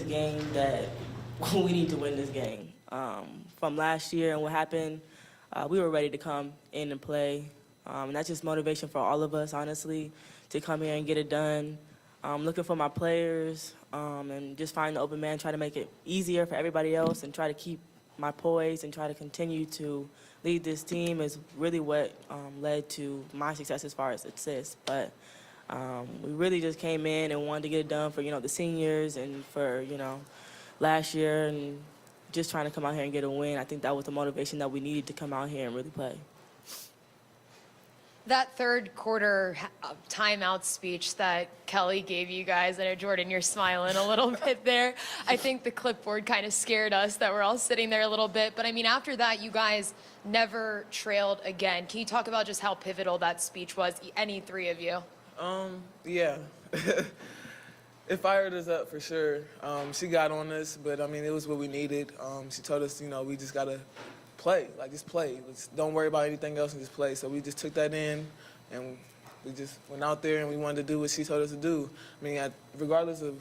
game that we need to win this game. From last year and what happened, we were ready to come in and play. And that's just motivation for all of us, honestly, to come here and get it done. Looking for my players and just find the open man, try to make it easier for everybody else and try to keep my poise and try to continue to lead this team is really what led to my success as far as assists. But we really just came in and wanted to get it done for, the seniors and for, last year and just trying to come out here and get a win. I think that was the motivation that we needed to come out here and really play. That third quarter timeout speech that Kelly gave you guys, I know, Jordan, you're smiling a little bit there. I think the clipboard kind of scared us that we're all sitting there a little bit. But, I mean, after that, you guys never trailed again. Can you talk about just how pivotal that speech was, any three of you? Yeah. It fired us up for sure. She got on us, but, I mean, it was what we needed. She told us, we just got to play, just play. Don't worry about anything else and just play. So we just took that in, and we just went out there and we wanted to do what she told us to do. I mean, regardless of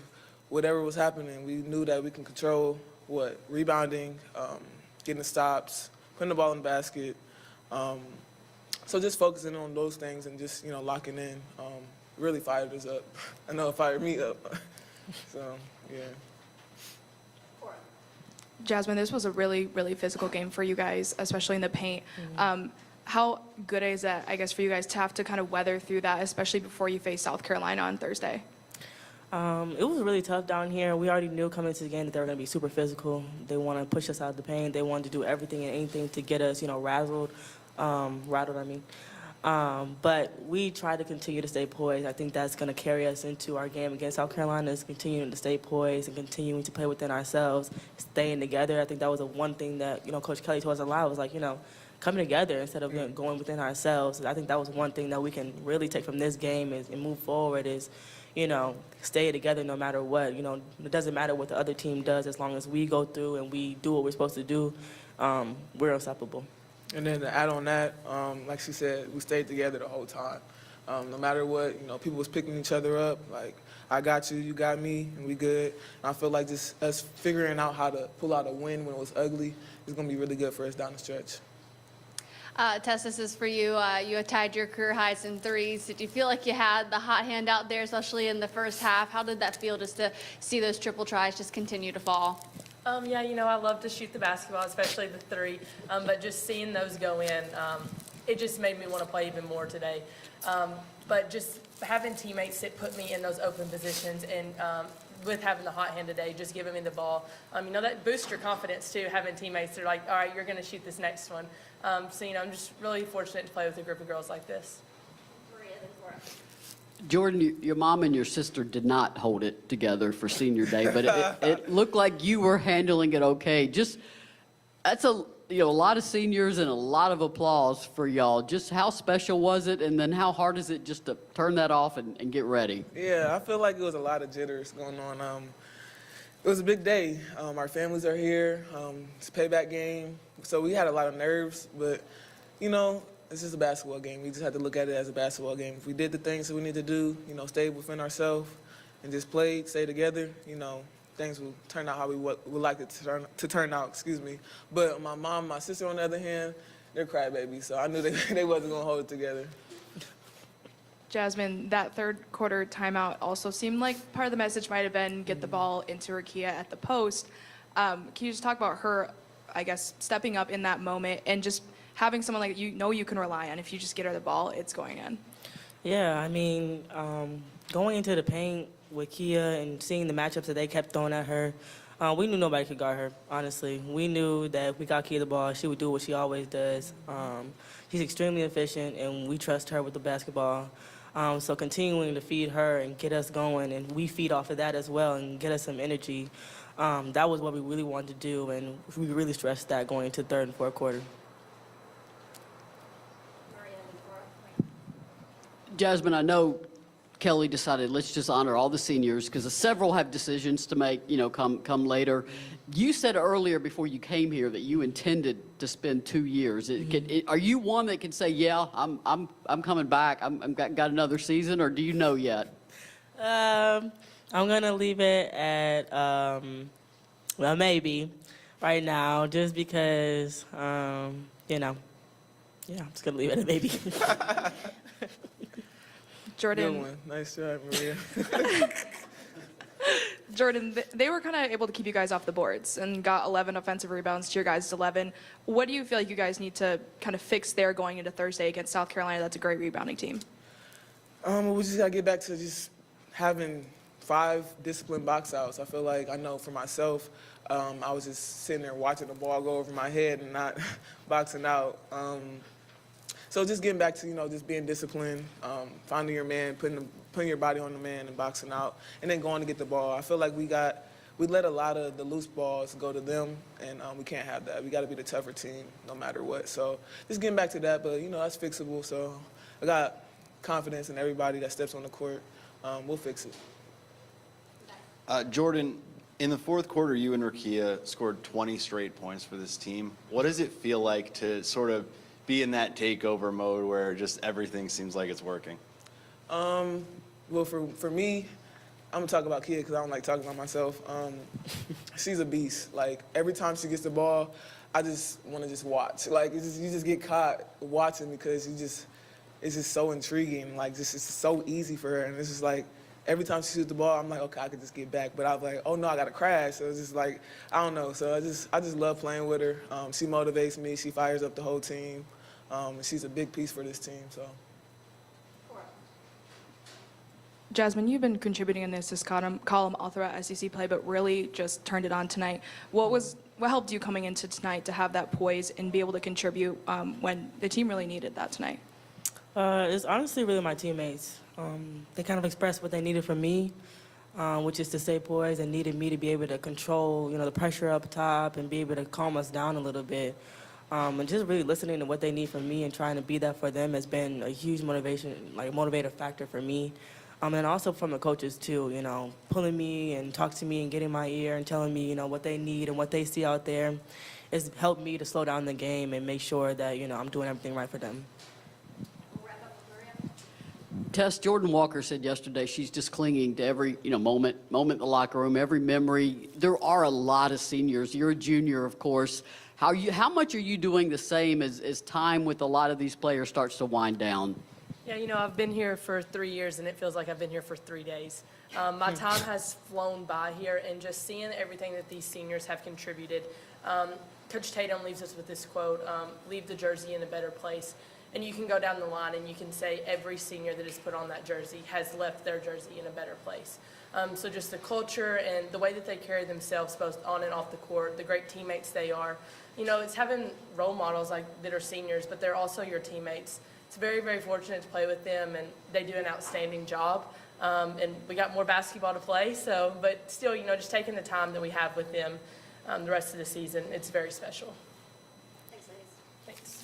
whatever was happening, we knew that we can control rebounding, getting the stops, putting the ball in the basket. So just focusing on those things and just, locking in really fired us up. I know it fired me up. So, yeah. Jasmine, this was a really, really physical game for you guys, especially in the paint. How good is that, I guess, for you guys to have to kind of weather through that, especially before you face South Carolina on Thursday? It was really tough down here. We already knew coming into the game that they were going to be super physical. They want to push us out of the paint. They wanted to do everything and anything to get us, rattled, I mean. But we try to continue to stay poised. I think that's going to carry us into our game against South Carolina, is continuing to stay poised and continuing to play within ourselves, staying together. I think that was the one thing that, Coach Kelly told us a lot was coming together instead of going within ourselves. I think that was one thing that we can really take from this game and move forward is, stay together no matter what. It doesn't matter what the other team does as long as we go through and we do what we're supposed to do, we're unstoppable. And then to add on that, like she said, we stayed together the whole time. No matter what, people was picking each other up. Like, I got you, you got me, and we good. And I feel like just us figuring out how to pull out a win when it was ugly is going to be really good for us down the stretch. Tess, this is for you. You had tied your career highs in threes. Did you feel like you had the hot hand out there, especially in the first half? How did that feel just to see those triple tries just continue to fall? Yeah, I love to shoot the basketball, especially the three, but just seeing those go in, it just made me want to play even more today. But just having teammates that put me in those open positions and with having the hot hand today, just giving me the ball, that boosts your confidence too, having teammates that are like, all right, you're going to shoot this next one. So, I'm just really fortunate to play with a group of girls like this. Jordan, your mom and your sister did not hold it together for senior day, but it looked like you were handling it okay. That's a lot of seniors and a lot of applause for y'all. Just how special was it, and then how hard is it just to turn that off and get ready? Yeah, I feel like it was a lot of jitters going on. It was a big day. Our families are here. It's a payback game, so we had a lot of nerves, but, it's just a basketball game. We just had to look at it as a basketball game. If we did the things that we need to do, stay within ourselves and just played, stay together, things will turn out how we would like it to turn out, excuse me. But my mom, my sister, on the other hand, they're crybabies, so I knew they wasn't going to hold it together. Jasmine, that third quarter timeout also seemed like part of the message might have been get the ball into Rakia at the post. Can you just talk about her, I guess, stepping up in that moment and just having someone like you can rely on? If you just get her the ball, it's going in. Yeah, I mean, going into the paint with Kia and seeing the matchups that they kept throwing at her, we knew nobody could guard her, honestly. We knew that if we got Kia the ball, she would do what she always does. She's extremely efficient, and we trust her with the basketball. So continuing to feed her and get us going, and we feed off of that as well and get us some energy, that was what we really wanted to do, and we really stressed that going into third and fourth quarter. Jasmine, I know Kelly decided let's just honor all the seniors because several have decisions to make, come later. You said earlier before you came here that you intended to spend 2 years. Are you one that can say, yeah, I'm coming back, got another season, or do you know yet? I'm gonna leave it at well, maybe right now, just because you know, yeah, I'm just gonna leave it at maybe. Good Jordan, one. Nice try, Maria. Jordan, they were kind of able to keep you guys off the boards and got 11 offensive rebounds to your guys' 11. What do you feel like you guys need to kind of fix there going into Thursday against South Carolina? That's a great rebounding team. We just gotta get back to just having 5 disciplined box outs. I feel like I know for myself, I was just sitting there watching the ball go over my head and not boxing out. So just getting back to just being disciplined, finding your man, putting your body on the man and boxing out, and then going to get the ball. I feel like we let a lot of the loose balls go to them, and we can't have that. We got to be the tougher team no matter what. So just getting back to that, but that's fixable. So I got confidence in everybody that steps on the court. We'll fix it. Jordan, in the fourth quarter, you and Rakia scored 20 straight points for this team. What does it feel like to sort of be in that takeover mode where just everything seems like it's working? Well, for me, I'm gonna talk about Kia because I don't like talking about myself. She's a beast. Like every time she gets the ball, I just want to just watch. Like you just get caught watching because it's just so intriguing. Like it's so easy for her, and it's just like every time she shoots the ball, I'm like, okay, I could just get back. But I was like, oh no, I gotta crash. So it's just like I don't know. So I just love playing with her. She motivates me. She fires up the whole team. She's a big piece for this team. So. Jasmine, you've been contributing in the assist column all throughout SEC play, but really just turned it on tonight. What helped you coming into tonight to have that poise and be able to contribute when the team really needed that tonight? It's honestly really my teammates. They kind of expressed what they needed from me, which is to stay poised, and needed me to be able to control, the pressure up top and be able to calm us down a little bit. And just really listening to what they need from me and trying to be that for them has been a huge motivator factor for me. And also from the coaches too, pulling me and talking to me and getting my ear and telling me, what they need and what they see out there. It's helped me to slow down the game and make sure that, I'm doing everything right for them. Tess, Jordan Walker said yesterday she's just clinging to every moment in the locker room, every memory. There are a lot of seniors. You're a junior, of course. How much are you doing the same as time with a lot of these players starts to wind down? Yeah, I've been here for 3 years, and it feels like I've been here for 3 days. My time has flown by here, and just seeing everything that these seniors have contributed. Coach Tatum leaves us with this quote, leave the jersey in a better place. And you can go down the line and you can say every senior that is put on that jersey has left their jersey in a better place. So just the culture and the way that they carry themselves both on and off the court, the great teammates they are. It's having role models that are seniors, but they're also your teammates. It's very, very fortunate to play with them, and they do an outstanding job. And we got more basketball to play, but still, just taking the time that we have with them the rest of the season, it's very special. Thanks, ladies. Thanks.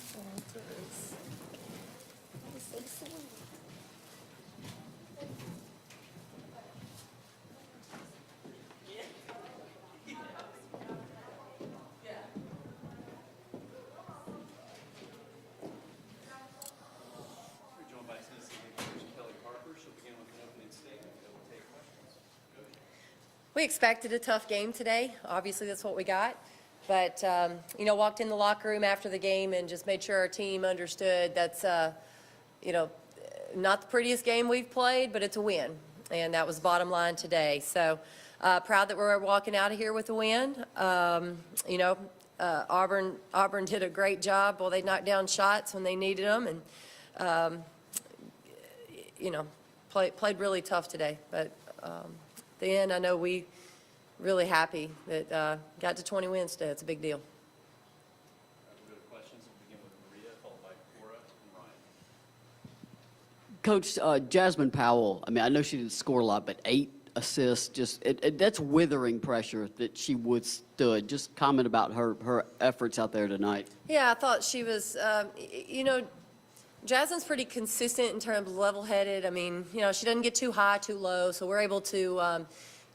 We expected a tough game today. Obviously, that's what we got. But, walked in the locker room after the game and just made sure our team understood that's, not the prettiest game we've played, but it's a win. And that was the bottom line today. So proud that we're walking out of here with a win. Auburn did a great job. Well, they knocked down shots when they needed them. And, played really tough today. But at the end, I know we really happy that got to 20 wins today. It's a big deal. We'll go to questions. We'll begin with Maria, followed by Cora and Ryan. Coach, Jasmine Powell, I know she didn't score a lot, but 8 assists, that's withering pressure that she withstood. Just comment about her efforts out there tonight. Yeah, I thought she was, Jasmine's pretty consistent in terms of level-headed. She doesn't get too high, too low, so we're able to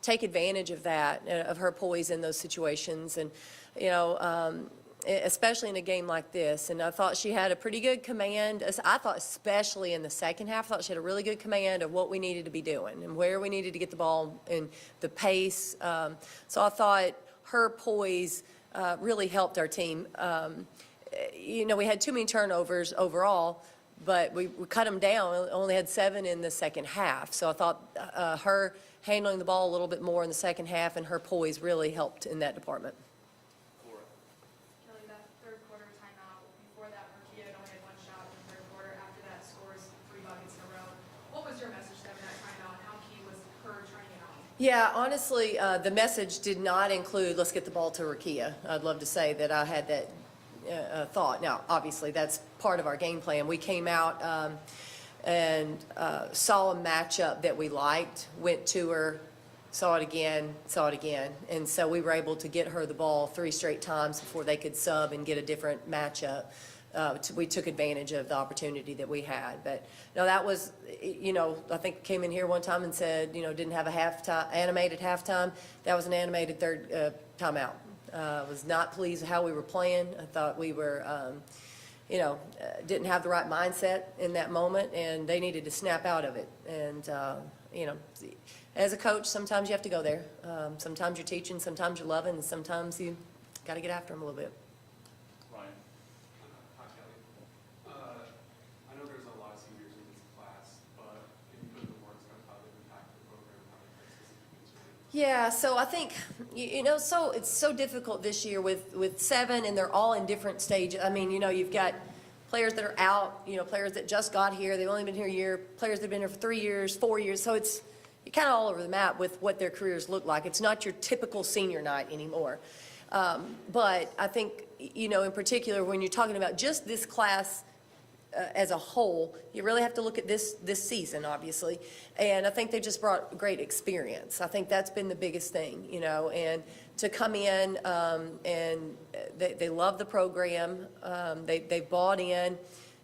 take advantage of that, of her poise in those situations. And, especially in a game like this. And I thought she had a pretty good command. I thought especially in the second half, I thought she had a really good command of what we needed to be doing and where we needed to get the ball and the pace. So I thought her poise really helped our team. We had too many turnovers overall, but we cut them down. We only had 7 in the second half. So I thought her handling the ball a little bit more in the second half and her poise really helped in that department. Kelly, that third quarter timeout, before that, Marquia had only had 1 shot in the third quarter. After that, scores 3 buckets in a row. What was your message to them in that timeout, and how key was her turning it on? Yeah, honestly, the message did not include, let's get the ball to Rakia. I'd love to say that I had that thought. Now, obviously, that's part of our game plan. We came out and saw a matchup that we liked, went to her, saw it again, and so we were able to get her the ball 3 straight times before they could sub and get a different matchup. We took advantage of the opportunity that we had. But no, that was, I think came in here one time and said, didn't have a animated halftime. That was an animated third timeout. Was not pleased with how we were playing. I thought we were, didn't have the right mindset in that moment, and they needed to snap out of it. And, as a coach, sometimes you have to go there. Sometimes you're teaching, sometimes you're loving, and sometimes you got to get after them a little bit. Ryan. Hi, Kelly. I know there's a lot of seniors in this class, but can you put into words kind of how they impact the program, how they affect the students? Yeah, so I think, so it's so difficult this year with 7, and they're all in different stages. I mean, you've got players that are out, players that just got here, they've only been here a year, players that have been here for 3 years, 4 years, so you're kind of all over the map with what their careers look like. It's not your typical senior night anymore. But I think, in particular, when you're talking about just this class as a whole, you really have to look at this season, obviously. And I think they just brought great experience. I think that's been the biggest thing, and to come in and they love the program. They bought in.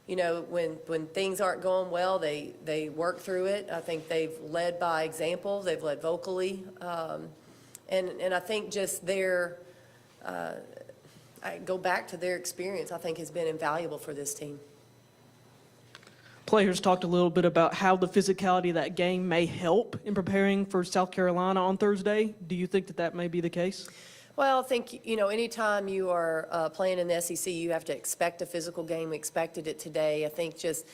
When things aren't going well, they work through it. I think they've led by example. They've led vocally. And I think just I go back to their experience, I think has been invaluable for this team. Players talked a little bit about how the physicality of that game may help in preparing for South Carolina on Thursday. Do you think that may be the case? Well, I think, anytime you are playing in the SEC, you have to expect a physical game. We expected it today. I think just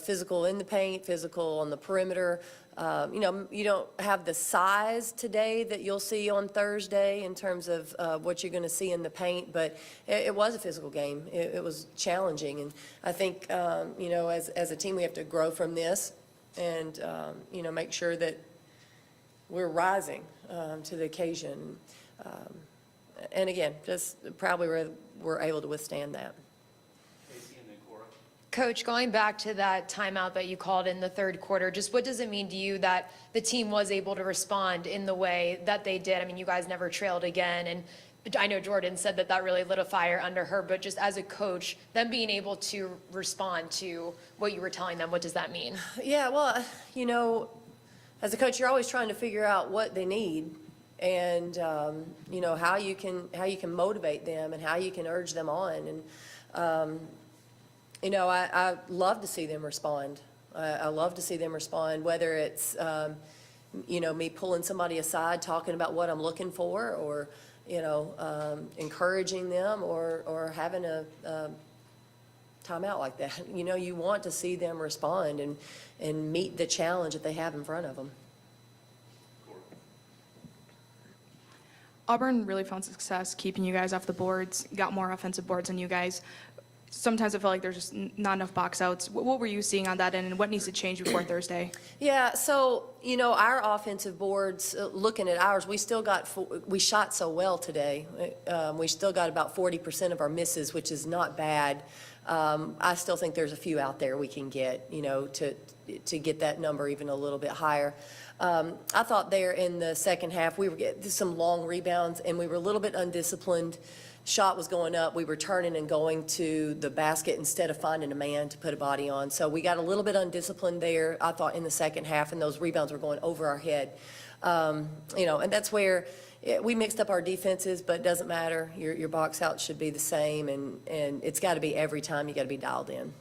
physical in the paint, physical on the perimeter. You don't have the size today that you'll see on Thursday in terms of what you're going to see in the paint, but it was a physical game. It was challenging, and I think, as a team, we have to grow from this and, make sure that we're rising to the occasion. And again, just probably we're able to withstand that. Casey and then Cora. Coach, going back to that timeout that you called in the third quarter, just what does it mean to you that the team was able to respond in the way that they did? I mean, you guys never trailed again, and I know Jordan said that really lit a fire under her, but just as a coach, them being able to respond to what you were telling them, what does that mean? Yeah, well, as a coach, you're always trying to figure out what they need and, how you can motivate them and how you can urge them on. And, I love to see them respond. I love to see them respond, whether it's, me pulling somebody aside, talking about what I'm looking for, or, encouraging them, or having a timeout like that. You want to see them respond and meet the challenge that they have in front of them. Auburn really found success keeping you guys off the boards, got more offensive boards than you guys. Sometimes I feel like there's just not enough box outs. What were you seeing on that end, and what needs to change before Thursday? Yeah, so, our offensive boards, looking at ours, we shot so well today. We still got about 40% of our misses, which is not bad. I still think there's a few out there we can get, to get that number even a little bit higher. I thought there in the second half, we were getting some long rebounds, and we were a little bit undisciplined. Shot was going up. We were turning and going to the basket instead of finding a man to put a body on. So we got a little bit undisciplined there, I thought, in the second half, and those rebounds were going over our head. And that's where we mixed up our defenses, but it doesn't matter. Your box out should be the same, and it's got to be every time you got to be dialed in.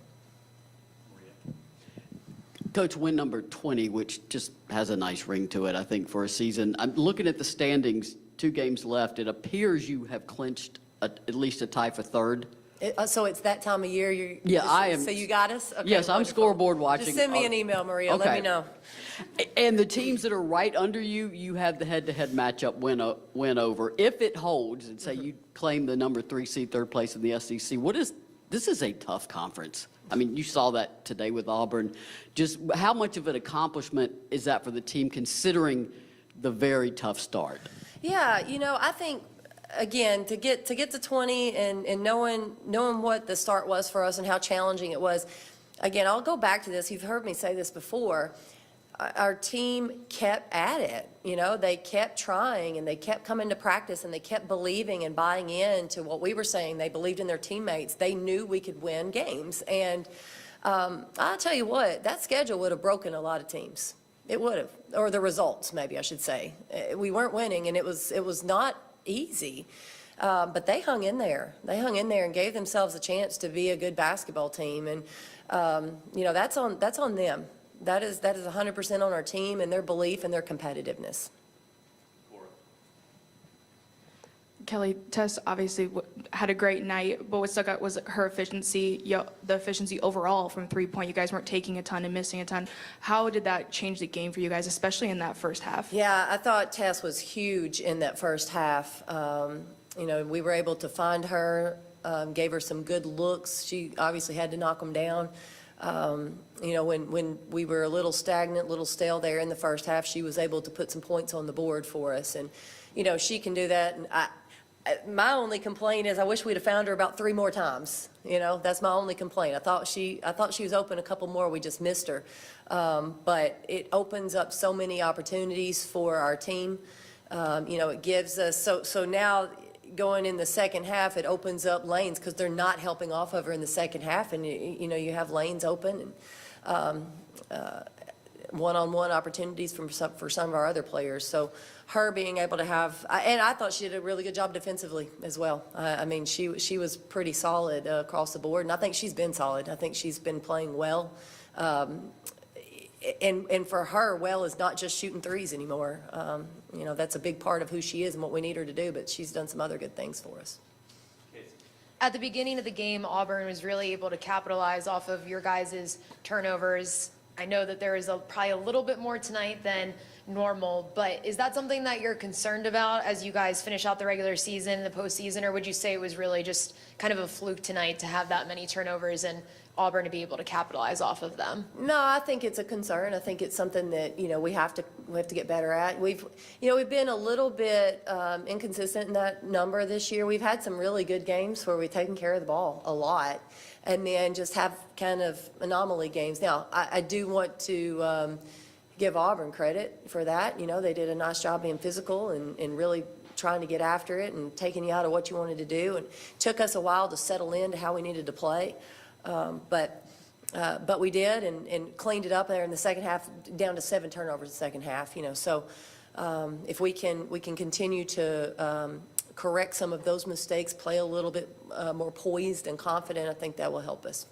Coach, win number 20, which just has a nice ring to it, I think, for a season. I'm looking at the standings, 2 games left. It appears you have clinched at least a tie for third. So it's that time of year. Yeah, I am. So you got us? Okay, Yes, I'm wonderful. scoreboard watching. Just send me an email, Maria. Let Okay. me know. And the teams that are right under you, you have the head-to-head matchup win over. If it holds, and say you claim the number 3 seed, third place in the SEC, this is a tough conference. I mean, you saw that today with Auburn. Just how much of an accomplishment is that for the team, considering the very tough start? Yeah, I think, again, to get to 20 and knowing what the start was for us and how challenging it was, again, I'll go back to this. You've heard me say this before. Our team kept at it. They kept trying, and they kept coming to practice, and they kept believing and buying into what we were saying. They believed in their teammates. They knew we could win games. And I'll tell you what, that schedule would have broken a lot of teams. It would have, or the results, maybe I should say. We weren't winning, and it was not easy. But they hung in there. They hung in there and gave themselves a chance to be a good basketball team. And, that's on them. That is 100% on our team and their belief and their competitiveness. Kelly, Tess obviously had a great night, but what stuck out was her efficiency, the efficiency overall from 3-point. You guys weren't taking a ton and missing a ton. How did that change the game for you guys, especially in that first half? Yeah, I thought Tess was huge in that first half. We were able to find her, gave her some good looks. She obviously had to knock them down. When we were a little stagnant, a little stale there in the first half, she was able to put some points on the board for us. And, she can do that. And my only complaint is I wish we'd have found her about 3 more times. That's my only complaint. I thought she was open a couple more. We just missed her. But it opens up so many opportunities for our team. It gives us, so now going in the second half, it opens up lanes because they're not helping off of her in the second half. And, you have lanes open and one-on-one opportunities for some of our other players. So her being able to have, and I thought she did a really good job defensively as well. She was pretty solid across the board, and I think she's been solid. I think she's been playing well. And for her, well is not just shooting threes anymore. That's a big part of who she is and what we need her to do, but she's done some other good things for us. At the beginning of the game, Auburn was really able to capitalize off of your guys' turnovers. I know that there is probably a little bit more tonight than normal, but is that something that you're concerned about as you guys finish out the regular season and the postseason, or would you say it was really just kind of a fluke tonight to have that many turnovers and Auburn to be able to capitalize off of them? No, I think it's a concern. I think it's something that, we have to get better at. We've been a little bit inconsistent in that number this year. We've had some really good games where we've taken care of the ball a lot, and then just have kind of anomaly games. Now, I do want to give Auburn credit for that. They did a nice job being physical and really trying to get after it and taking you out of what you wanted to do. And it took us a while to settle into how we needed to play. But we did and cleaned it up there in the second half, down to 7 turnovers in the second half. So if we can continue to correct some of those mistakes, play a little bit more poised and confident, I think that will help us.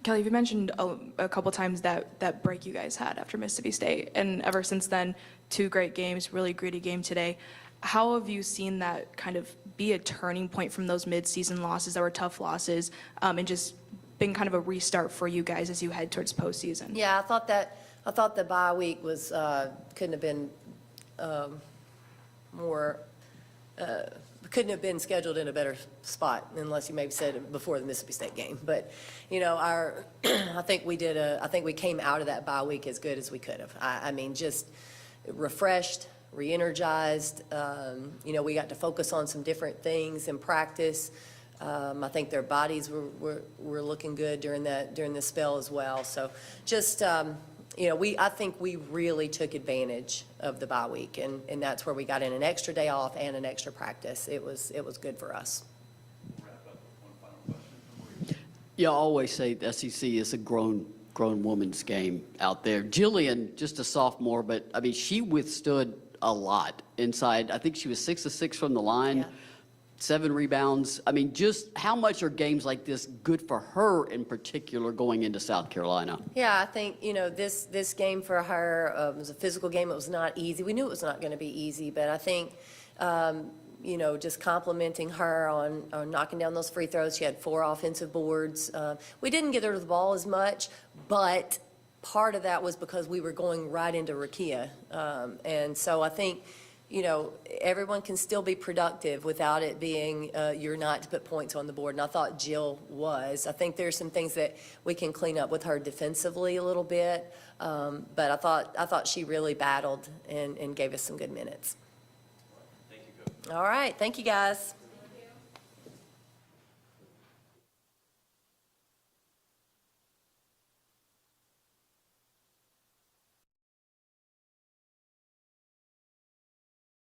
Kelly, you mentioned a couple times that break you guys had after Mississippi State, and ever since then, 2 great games, really gritty game today. How have you seen that kind of be a turning point from those mid-season losses that were tough losses, and just been kind of a restart for you guys as you head towards postseason? Yeah, I thought the bye week was couldn't have been more. Couldn't have been scheduled in a better spot unless you maybe said it before the Mississippi State game. But I think we came out of that bye week as good as we could have. Just refreshed, re-energized. We got to focus on some different things in practice. I think their bodies were looking good during this spell as well. So just I think we really took advantage of the bye week, and that's where we got in an extra day off and an extra practice. It was good for us. You always say the SEC is a grown grown woman's game out there. Jillian, just a sophomore, but I mean, she withstood a lot inside. I think she was 6 of 6 from the line, Yeah. 7 rebounds. I mean, just how much are games like this good for her in particular going into South Carolina? Yeah, I think, this game for her was a physical game. It was not easy. We knew it was not going to be easy, but I think, just complimenting her on knocking down those free throws. She had 4 offensive boards. We didn't get her the ball as much, but part of that was because we were going right into Rakia. And so I think, everyone can still be productive without it being you're not to put points on the board. And I thought Jill was. I think there's some things that we can clean up with her defensively a little bit. But I thought she really battled and gave us some good minutes. All right. Thank you, guys.